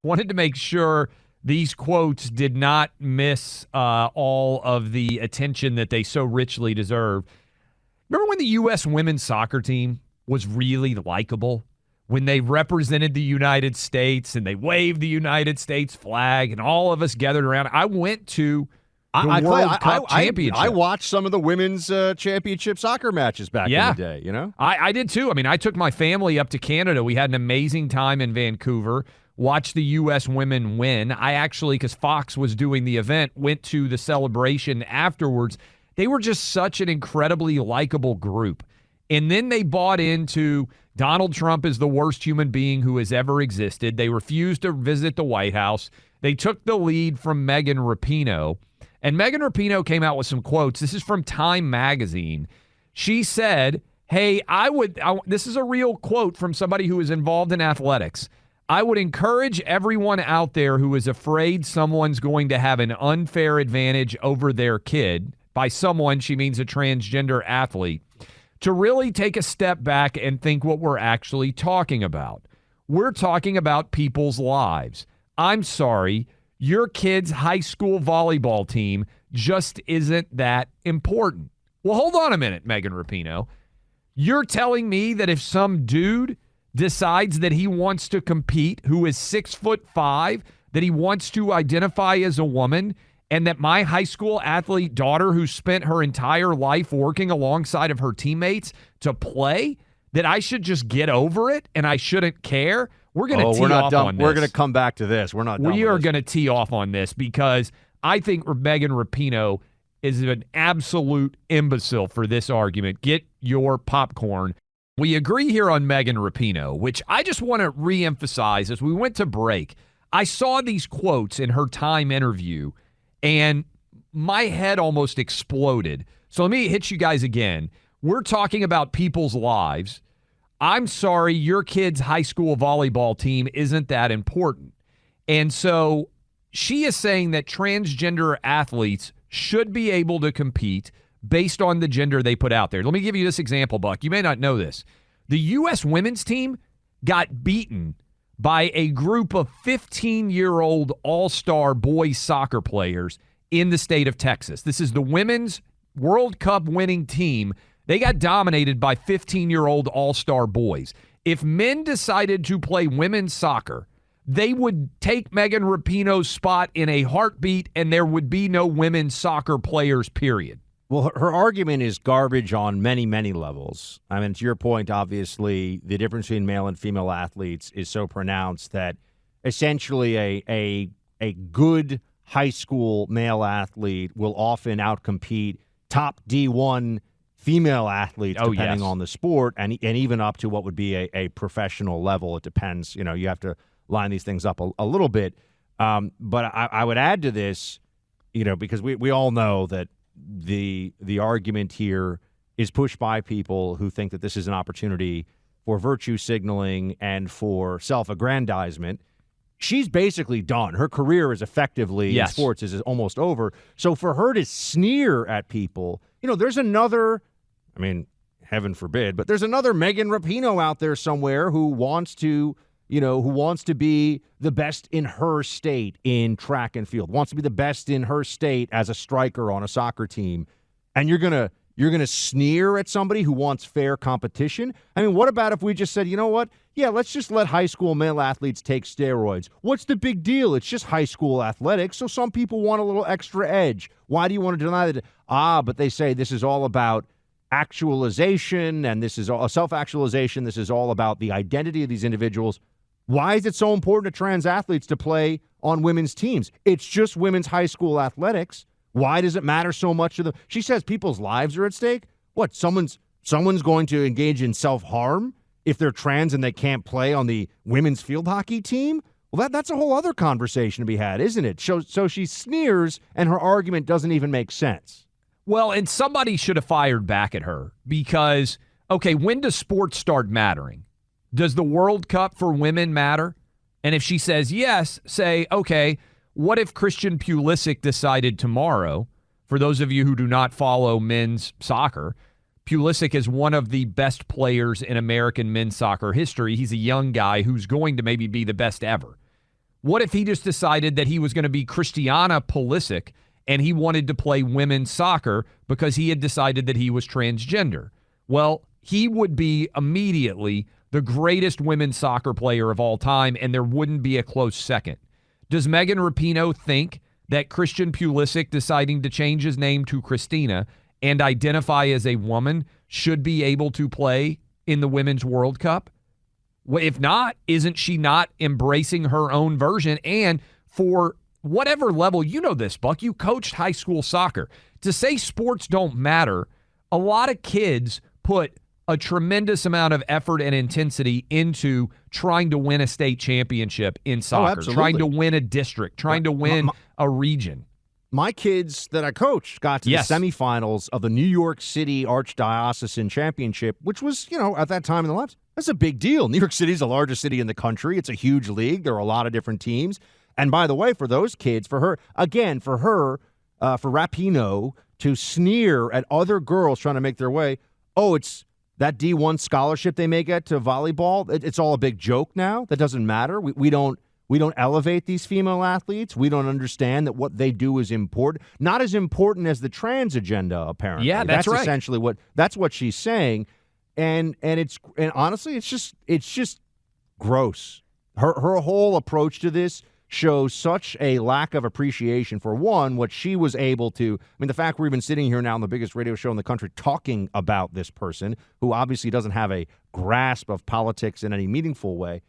wanted to make sure these quotes did not miss all of the attention that they so richly deserve. Remember when the U.S. women's soccer team was really likable? When they represented the United States and they waved the United States flag and all of us gathered around. I went to the World Cup Championship. I watched some of the women's championship soccer matches back in the day, you know? I did too. I mean, I took my family up to Canada. We had an amazing time in Vancouver, watched the U.S. women win. I actually, because Fox was doing the event, went to the celebration afterwards. They were just such an incredibly likable group. And then they bought into Donald Trump is the worst human being who has ever existed. They refused to visit the White House. They took the lead from Megan Rapinoe. And Megan Rapinoe came out with some quotes. This is from Time magazine. She said, hey, this is a real quote from somebody who is involved in athletics. I would encourage everyone out there who is afraid someone's going to have an unfair advantage over their kid. By someone, she means a transgender athlete. To really take a step back and think what we're actually talking about. We're talking about people's lives. I'm sorry, your kid's high school volleyball team just isn't that important. Well, hold on a minute, Megan Rapinoe. You're telling me that if some dude decides that he wants to compete, who is 6'5", that he wants to identify as a woman, and that my high school athlete daughter who spent her entire life working alongside of her teammates to play, that I should just get over it and I shouldn't care? We're going to tee off on this. We're going to come back to this. We're not done. We are going to tee off on this because I think Megan Rapinoe is an absolute imbecile for this argument. Get your popcorn. We agree here on Megan Rapinoe, which I just want to reemphasize as we went to break. I saw these quotes in her Time interview, and my head almost exploded. So let me hit you guys again. We're talking about people's lives. I'm sorry, your kid's high school volleyball team isn't that important. And so she is saying that transgender athletes should be able to compete based on the gender they put out there. Let me give you this example, Buck. You may not know this. The U.S. women's team got beaten by a group of 15-year-old all-star boys soccer players in the state of Texas. This is the women's World Cup winning team. They got dominated by 15-year-old all-star boys. If men decided to play women's soccer, they would take Megan Rapinoe's spot in a heartbeat, and there would be no women's soccer players, period. Well, her argument is garbage on many, many levels. I mean, to your point, obviously, the difference between male and female athletes is so pronounced that essentially a good high school male athlete will often outcompete top D1 female athletes, depending on the sport, and even up to what would be a professional level. It depends. You know, you have to line these things up a little bit. But I would add to this, you know, because we all know that the argument here is pushed by people who think that this is an opportunity for virtue signaling and for self-aggrandizement. She's basically done. Her career is effectively in sports is almost over. So for her to sneer at people, you know, there's another, I mean, heaven forbid, but there's another Megan Rapinoe out there somewhere who wants to, you know, who wants to be the best in her state in track and field, wants to be the best in her state as a striker on a soccer team. And you're going to sneer at somebody who wants fair competition? I mean, what about if we just said, you know what? Yeah, let's just let high school male athletes take steroids. What's the big deal? It's just high school athletics, so some people want a little extra edge. Why do you want to deny that? But they say this is all about actualization, and this is all self-actualization. This is all about the identity of these individuals. Why is it so important to trans athletes to play on women's teams? It's just women's high school athletics. Why does it matter so much to them? She says people's lives are at stake. What, someone's going to engage in self-harm if they're trans and they can't play on the women's field hockey team? Well, that's a whole other conversation to be had, isn't it? So she sneers, and her argument doesn't even make sense. Well, and somebody should have fired back at her because, okay, when does sports start mattering? Does the World Cup for women matter? And if she says yes, say, okay, what if Christian Pulisic decided tomorrow, for those of you who do not follow men's soccer, Pulisic is one of the best players in American men's soccer history. He's a young guy who's going to maybe be the best ever. What if he just decided that he was going to be Christiana Pulisic and he wanted to play women's soccer because he had decided that he was transgender? Well, he would be immediately the greatest women's soccer player of all time, and there wouldn't be a close second. Does Megan Rapinoe think that Christian Pulisic deciding to change his name to Christina and identify as a woman should be able to play in the Women's World Cup? Well, if not, isn't she not embracing her own version? And for whatever level, you know this, Buck, you coached high school soccer. To say sports don't matter, a lot of kids put a tremendous amount of effort and intensity into trying to win a state championship in soccer, trying to win a district, trying to win a region. My kids that I coached got to the semifinals of the New York City Archdiocesan Championship, which was, at that time in the lives, that's a big deal. New York City is the largest city in the country. It's a huge league. There are a lot of different teams. And by the way, for those kids, for Rapinoe to sneer at other girls trying to make their way, it's that D1 scholarship they may get to volleyball, it's all a big joke now. That doesn't matter. We don't elevate these female athletes. We don't understand that what they do is important. Not as important as the trans agenda, apparently. Yeah, that's right. Essentially what she's saying. And honestly, it's just gross. Her whole approach to this shows such a lack of appreciation for, one, what she was able to. The fact we're even sitting here now on the biggest radio show in the country talking about this person who obviously doesn't have a grasp of politics in any meaningful way.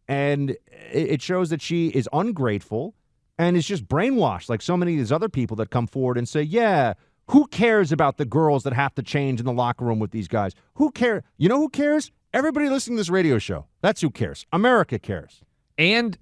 And it shows that she is ungrateful and is just brainwashed, like so many of these other people that come forward and say, yeah, who cares about the girls that have to change in the locker room with these guys? Who cares? You know who cares? Everybody listening to this radio show. That's who cares. America cares. And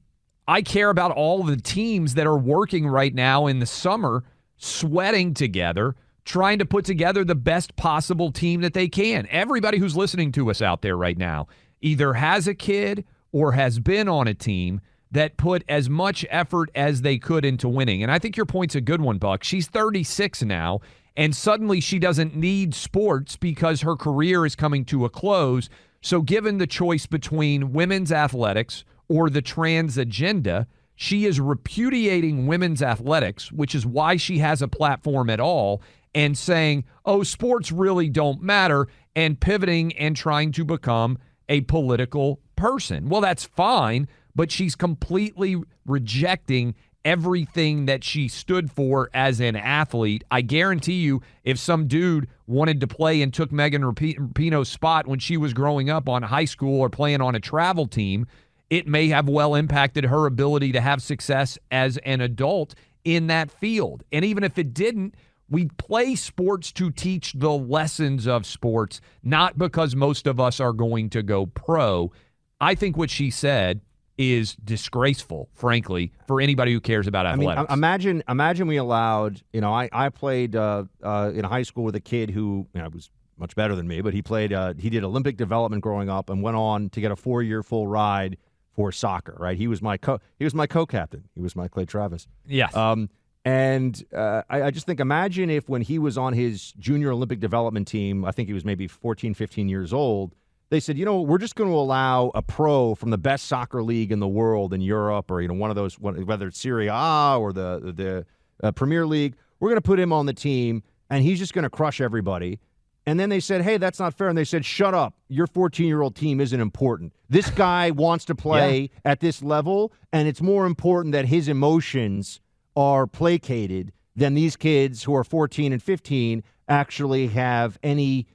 I care about all the teams that are working right now in the summer, sweating together, trying to put together the best possible team that they can. Everybody who's listening to us out there right now either has a kid or has been on a team that put as much effort as they could into winning. And I think your point's a good one, Buck. She's 36 now, and suddenly she doesn't need sports because her career is coming to a close. So given the choice between women's athletics or the trans agenda, she is repudiating women's athletics, which is why she has a platform at all, and saying, sports really don't matter, and pivoting and trying to become a political person. Well, that's fine, but she's completely rejecting everything that she stood for as an athlete. I guarantee you, if some dude wanted to play and took Megan Rapinoe's spot when she was growing up on high school or playing on a travel team, it may have well impacted her ability to have success as an adult in that field. And even if it didn't, we play sports to teach the lessons of sports, not because most of us are going to go pro. I think what she said is disgraceful, frankly, for anybody who cares about athletics. Imagine we allowed, I played in high school with a kid who was much better than me, but he did Olympic development growing up and went on to get a 4-year full ride for soccer, right? He was my co-captain. He was my Clay Travis. Yes. I just think, imagine if when he was on his junior Olympic development team, I think he was maybe 14, 15 years old, they said, we're just going to allow a pro from the best soccer league in the world in Europe or, one of those, whether it's Serie A or the Premier League, we're going to put him on the team and he's just going to crush everybody. And then they said, hey, that's not fair. And they said, shut up. Your 14-year-old team isn't important. This guy wants to play at this level, and it's more important that his emotions are placated than these kids who are 14 and 15 actually have any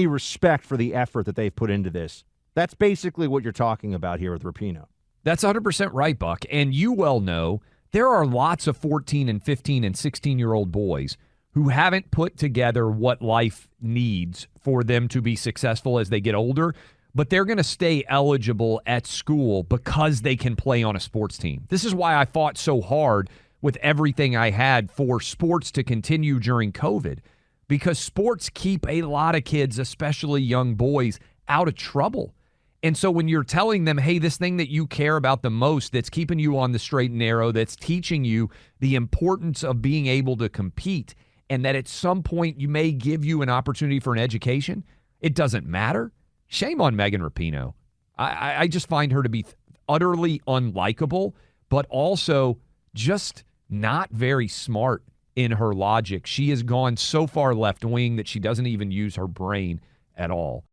respect for the effort that they've put into this. That's basically what you're talking about here with Rapinoe. That's 100% right, Buck. And you well know there are lots of 14 and 15 and 16-year-old boys who haven't put together what life needs for them to be successful as they get older, but they're going to stay eligible at school because they can play on a sports team. This is why I fought so hard with everything I had for sports to continue during COVID, because sports keep a lot of kids, especially young boys, out of trouble. And so when you're telling them, hey, this thing that you care about the most, that's keeping you on the straight and narrow, that's teaching you the importance of being able to compete, and that at some point you may give you an opportunity for an education, it doesn't matter. Shame on Megan Rapinoe. I just find her to be utterly unlikable, but also just not very smart in her logic. She has gone so far left wing that she doesn't even use her brain at all.